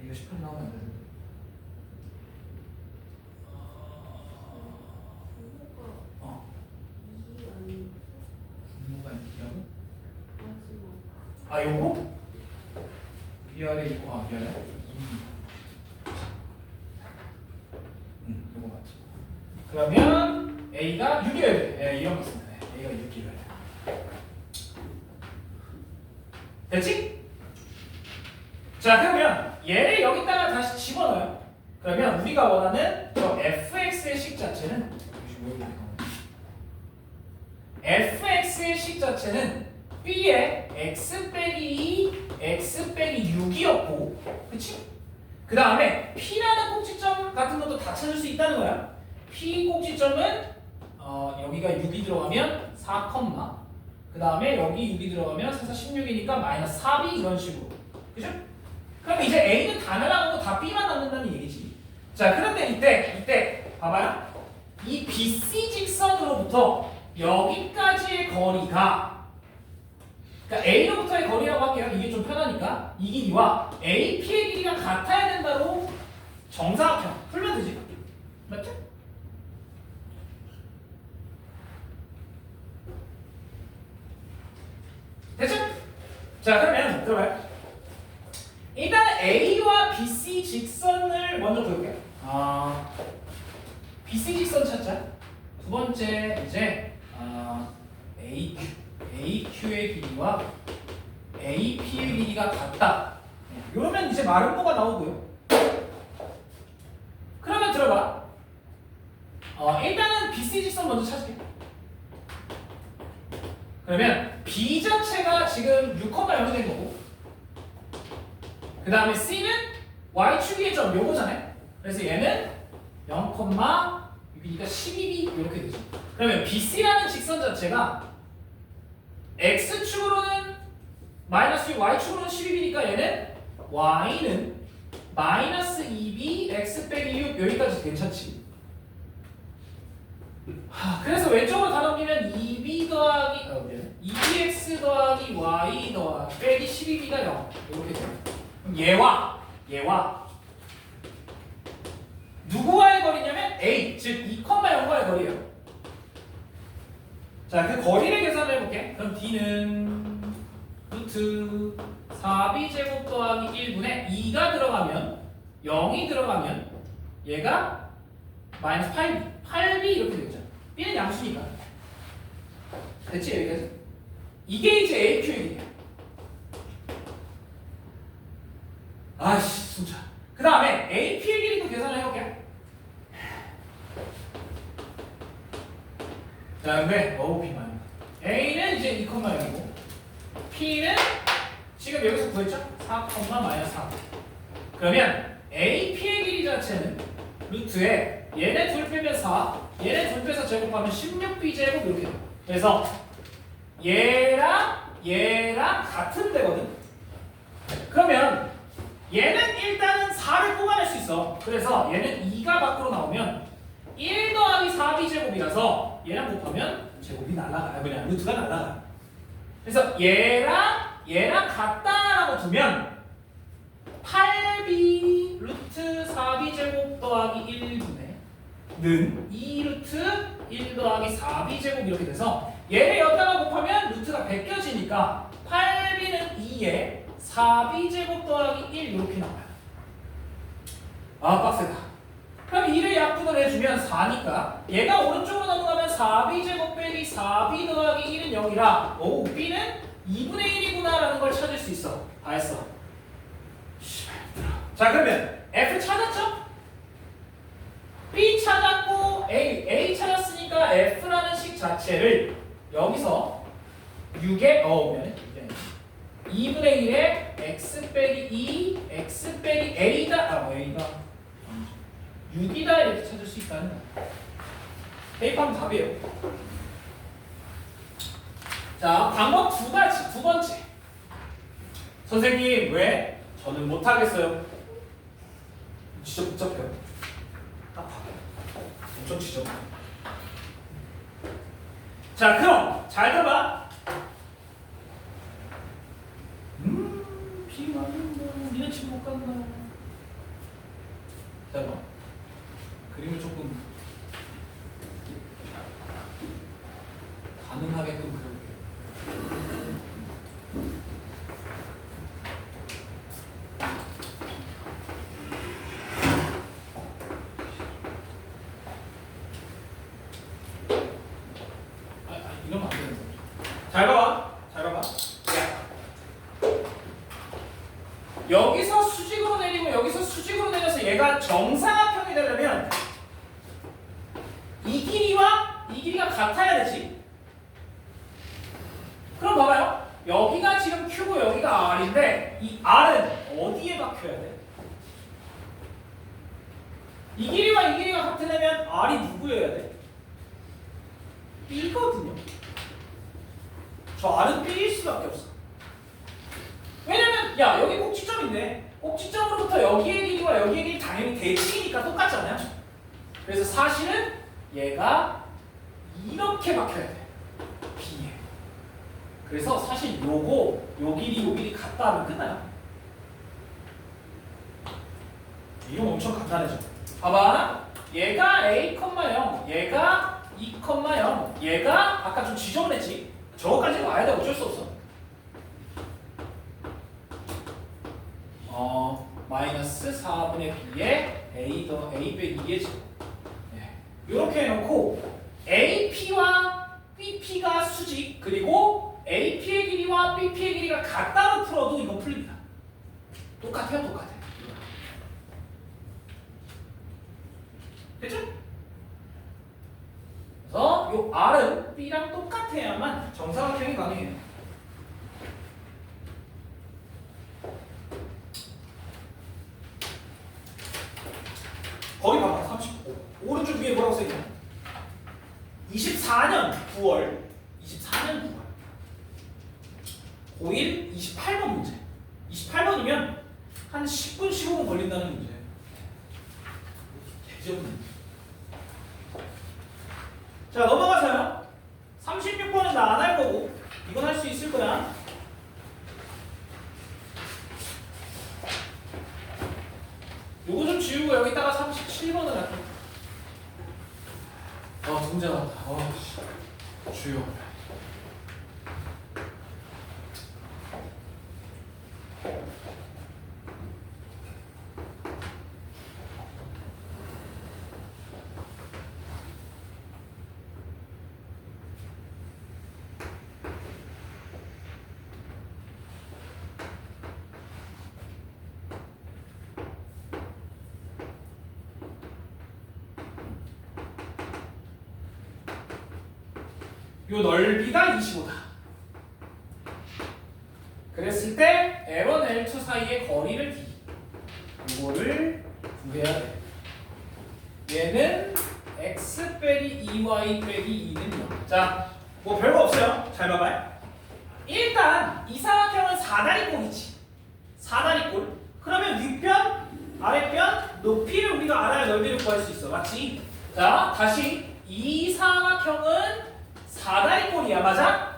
이거 18 나오면 안 되는데. 분모가 2라고? 아 요거? 위아래 있고 위아래? 요거 맞지. 그러면 A가 6이어야 돼. 네, 이런 거 있습니다. 네, A가 6이어야 돼. 됐지? 자 그러면 얘를 여기다가 다시 집어넣어요. 그러면 우리가 원하는 저 fx의 식 자체는 fx의 식 자체는 b의 x 빼기 2, x 빼기 6이었고 그치? 그 다음에 p라는 꼭지점 같은 것도 다 찾을 수 있다는 거야. p 꼭지점은 여기가 6이 들어가면 4, 그 다음에 여기 6이 들어가면 4, 16이니까 마이너스 4b 이런 식으로 그죠? 그럼 이제 A는 다 날아가고 다 B만 남는다는 얘기지. 자 그런데 이때 봐봐요. 이 BC 직선으로부터 여기까지의 거리가 그러니까 A로부터의 거리라고 할게요. 이게 좀 편하니까 이 길이와 AP의 길이가 같아야 된다고 정사각형 풀면 되지. 맞죠? 됐죠? 자 그러면 들어봐요. 일단 A와 BC 직선을 먼저 볼게요. BC 직선 찾자. 두 번째 이제 AQ의 길이와 AP의 길이가 같다. 이러면 이제 마름모가 나오고요. 그러면 들어봐. 일단은 BC 직선 먼저 찾을게. 그러면 B 자체가 지금 6,0이 된 거고 그 다음에 C는 Y축의 점 요거잖아요. 그래서 얘는 0,6이니까 12B 이렇게 되죠. 그러면 BC라는 직선 자체가 X축으로는 마이너스 6, Y축으로는 12B니까 얘는 Y는 마이너스 2B X 빼기 6 여기까지 괜찮지. 그래서 왼쪽으로 다 넘기면 2B 더하기 2BX 더하기 Y 더하기 빼기 12B가 0 이렇게 돼요. 그럼 얘와 누구와의 거리냐면 A, 즉 2,0과의 거리예요. 자, 그 거리를 계산해 볼게. 그럼 D는 루트 4B 제곱 더하기 1분의 2가 들어가면 0이 들어가면 얘가 마이너스 8B 이렇게 되겠죠. B는 양수니까. 됐지? 여기까지? 이게 이제 AQ의 길이야. 아이씨 숨차. 그 다음에 AP의 길이도 계산을 해볼게. 자 근데 너무 B만 A는 이제 2,0이고 P는 지금 여기서 구했죠? 4, 마이너스 4. 그러면 AP의 길이 자체는 루트에 얘네 둘 빼면 4 얘네 둘 빼서 제곱하면 16B 제곱 이렇게 돼요. 그래서 얘랑 같은 데거든. 그러면 얘는 일단은 4를 뽑아낼 수 있어. 그래서 얘는 2가 밖으로 나오면 1 더하기 4B 제곱이라서 얘랑 곱하면 제곱이 날아가요. 그냥 루트가 날아가요. 그래서 얘랑 같다라고 두면 8B 루트 4B 제곱 더하기 1분의 는 2 루트 1 더하기 4B 제곱 이렇게 돼서 얘를 여기다가 곱하면 루트가 벗겨지니까 8B는 2에 4B 제곱 더하기 1 이렇게 나와요. 아 빡세다. 그럼 2를 약분을 해주면 4니까 얘가 오른쪽으로 넘어가면 4b제곱 빼기 4b 더하기 1은 0이라 오 b는 2분의 1이구나 라는 걸 찾을 수 있어. 다 했어. 자 그러면 f 찾았죠? b 찾았고 a 찾았으니까 f라는 식 자체를 여기서 6에 넣으면 2분의 1에 x 빼기 2 x 빼기 a다 a가 6이다 이렇게 찾을 수 있다는 거야. 대입하면 답이에요. 자 방법 두 가지. 두 번째 선생님 왜? 저는 못하겠어요. 진짜 복잡해요. 딱 봐요. 엄청 지저분해. 자 그럼 잘 들어봐. 비 맞는다. 니네 집 못 간다. 잠깐만. 그림을 조금 가능하게끔 그려볼게요. 이러면 안 되는 거죠. 잘 봐봐. 잘 봐봐. 야. 여기서 수직으로 내리고 여기서 수직으로 내려서 얘가 정사각형이 되려면 이 길이가 같아야 되지. 그럼 봐봐요. 여기가 지금 Q고 여기가 R인데 이 R은 어디에 박혀야 돼? 이 길이가 같으려면 R이 누구여야 돼? B거든요. 저 R은 B일 수밖에 없어. 왜냐면 야 여기 꼭지점인데 꼭지점으로부터 여기의 길이와 여기의 길이 당연히 대칭이니까 똑같잖아요. 그래서 사실은 얘가 이렇게 박혀야 돼. B에. 그래서 사실 요 길이 같다 하면 끝나요. 이거 엄청 간단해져. 봐봐. 얘가 A, 0 얘가 2, 0 얘가 아까 좀 지저분했지? 저거까지 와야 돼. 어쩔 수 없어. 마이너스 4분의 b에 a 빼기 2의 제곱. 이렇게 해놓고 AP와 BP가 수직 그리고 AP의 길이와 BP의 길이가 같다로 풀어도 이건 풀립니다. 똑같아요. 됐죠? 그래서 요 R은 B랑 똑같아야만 정사각형이 가능해요. 거기 봐봐. 35. 오른쪽 위에 뭐라고 써있냐? 24년 9월. 고1 28번 문제. 28번이면 한 10분 15분 걸린다는 문제. 대접은. 자 넘어가서요. 36번은 나 안 할 거고 이건 할 수 있을 거야. 요거 좀 지우고 여기다가 37번을 할게. 문제 나왔다. 주요. 요 넓이가 25다. 그랬을 때 L1, L2 사이의 거리를 D. 이거를 구해야 돼. 얘는 X 빼기 2Y 빼기 2는 0. 자, 뭐 별거 없어요. 잘 봐봐요. 일단 이 사각형은 사다리꼴이지. 사다리꼴. 그러면 윗변, 아랫변, 높이를 우리가 알아야 넓이를 구할 수 있어. 맞지? 자, 다시 이 사각형은 사다리꼴이야. 맞아?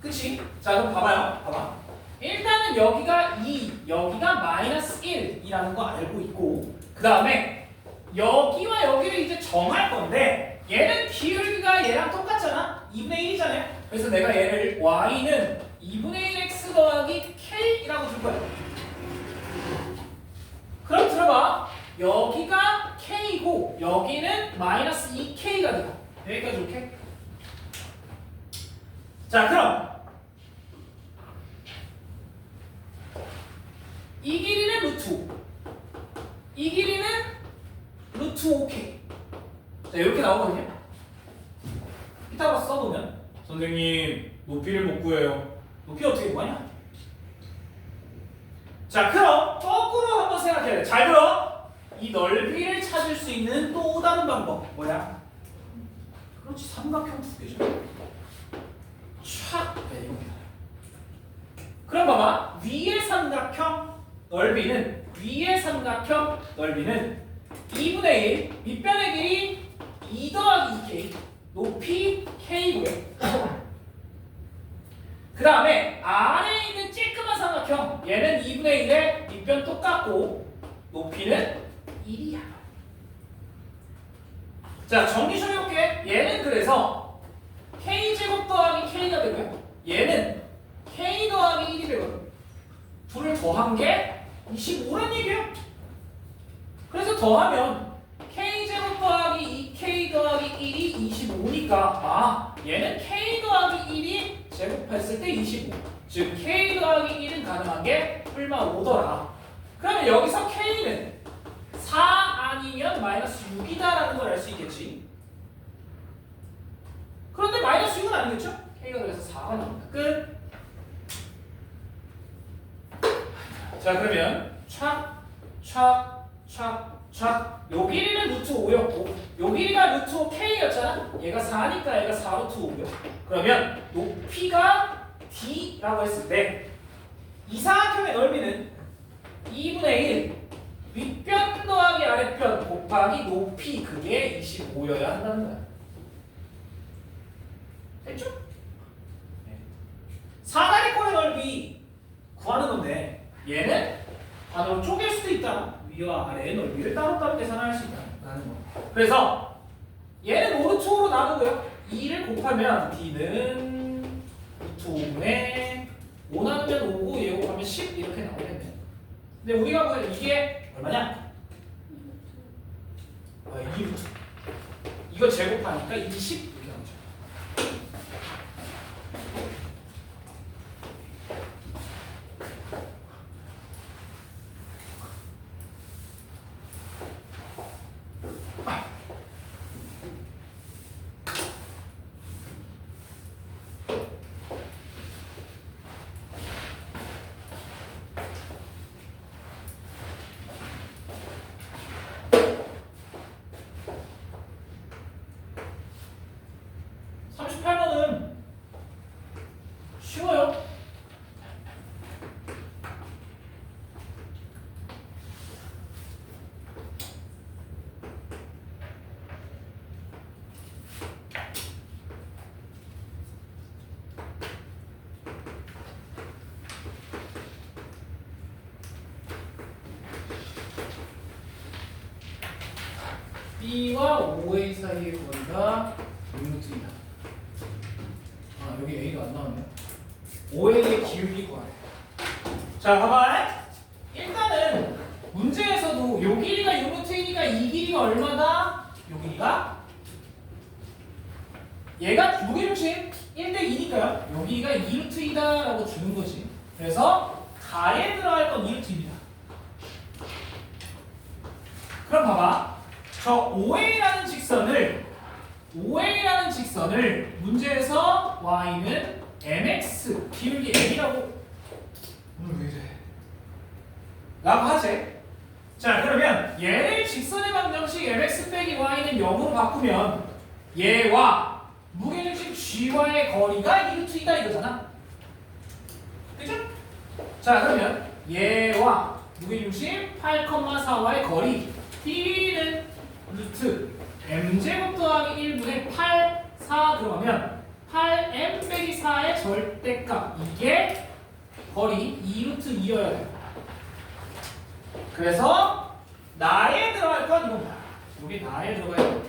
그치? 자 그럼 봐봐. 일단은 여기가 2, 여기가 마이너스 1이라는 거 알고 있고 그 다음에 여기와 여기를 이제 정할 건데 얘는 기울기가 얘랑 똑같잖아? 2분의 1이잖아요? 그래서 내가 얘를 y는 2분의 1x 더하기 k이라고 줄 거야. 그럼 들어봐. 여기가 자, 그럼 이 길이는 루트 5, 이 길이는 루트 5k. 자, 이렇게 나오거든요. 피타고라스 써보면 선생님 높이를 못 구해요. 높이 어떻게 구하냐? 자, 그럼 거꾸로 한번 생각해야 돼. 잘 들어. 이 넓이를 찾을 수 있는 또 다른 방법 뭐야? 그렇지, 삼각형 두 개죠. 촥 내리면 돼. 그럼 봐봐, 위의 삼각형 넓이는 2분의 1, 밑변의 길이 2 더하기 2k, 높이 k고요. 그 다음에 아래에 있는 쬐끄만 삼각형, 얘는 2분의 1에 밑변 똑같고 높이는 1이야. 자, 정리 좀 해볼게. 얘는 그래서 k제곱 더하기 k가 되고요, 얘는 k 더하기 1이 되거든. 둘을 더한 게 25란 얘기예요. 그래서 더하면 k제곱 더하기 2k 더하기 1이 25니까 아, 얘는 k 더하기 1이 제곱했을 때 25. 즉 k 더하기 1은 가능한 게 풀마 5더라. 그러면 여기서 k는 4 아니면 마이너스 6이다라는 걸 알 수 있겠지. 그런데 마이너스 6은 아니겠죠? k가 그래서 4가 나옵니다. 끝. 자, 그러면 촥 요 길이는 루트 5였고 요 길이가 루트 5k였잖아. 얘가 4니까 얘가 4 루트 5고요. 그러면 높이가 d라고 했을 때 이 사각형의 넓이는 2분의 1 윗변 더하기 아랫변 곱하기 높이, 그게 25여야 한다는 거야. 됐죠? 네. 사다리꼴의 넓이 구하는 건데 얘는 반으로 쪼갤 수도 있다. 위와 아래의 넓이를 따로따로 계산할 수 있다는 거. 그래서 얘는 5루트 5로 나누고요. 2를 곱하면 d는 루트 5분의 5 나누면 5고 얘 곱하면 10 이렇게 나오겠네. 근데 우리가 보면 이게 얼마냐? 2루트. 이거 제곱하니까 20 이렇게 나오죠. 쉬워요. B와 OA 사이의 거리가 6루트이다. 아, 여기 A가 안 나왔네요. OA의 기울기 구하래. 자, 봐봐. 일단은 문제에서도 요 길이가 6루트이니까 이 길이가 얼마다? 요 길이가 얘가 무게중심 1대2니까요. 여기가 2루트이다 라고 주는 거지. 그래서 가에 들어갈 건 2루트입니다. 그럼 봐봐. 저 OA라는 직선을 문제에서 y는 mx 기울기 m이라고 오늘 왜 이래? 라고 하지. 자, 그러면 얘를 직선의 방정식 mx 빼기 y는 0으로 바꾸면 얘와 무게중심 g와의 거리가 2루트이다 이거잖아. 그죠? 자, 그러면 얘와 무게중심 8,4와의 거리 d는 루트 m제곱 더하기 1분의 8, 4 들어가면 8m 빼기 4의 절대값, 이게 거리 2루트 2여야 돼. 그래서 나에 들어갈 건 이겁니다. 여기 나에 들어가야 돼.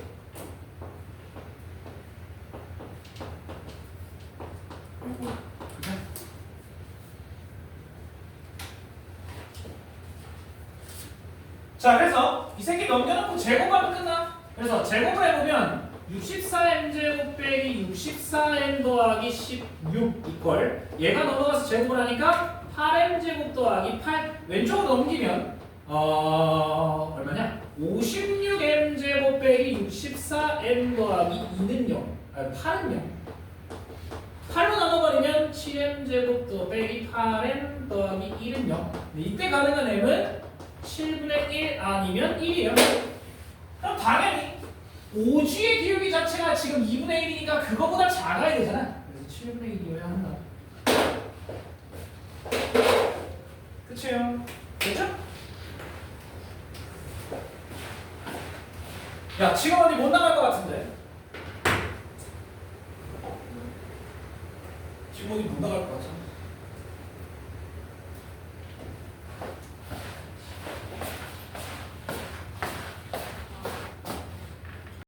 자, 그래서 이 새끼 넘겨놓고 제곱하면 끝나. 그래서 제곱을 해보면 64m제곱 빼기 64m 더하기 16 이퀄 얘가 넘어가서 제곱을 하니까 8m제곱 더하기 8 왼쪽으로 넘기면 얼마냐? 56m제곱 빼기 64m 더하기 2는 0 8은 0 8로 나눠버리면 7m제곱 더 빼기 8m 더하기 1은 0 이때 가능한 m은 7분의 1 아니면 1이에요. 그럼 당연히 5G의 기울기 자체가 지금 2분의 1이니까 그거보다 작아야 되잖아. 그래서 7분의 1이어야 한다. 그치요? 됐죠? 야, 지금 어디 못 나갈 것 같은데? 지금 어디 못 나갈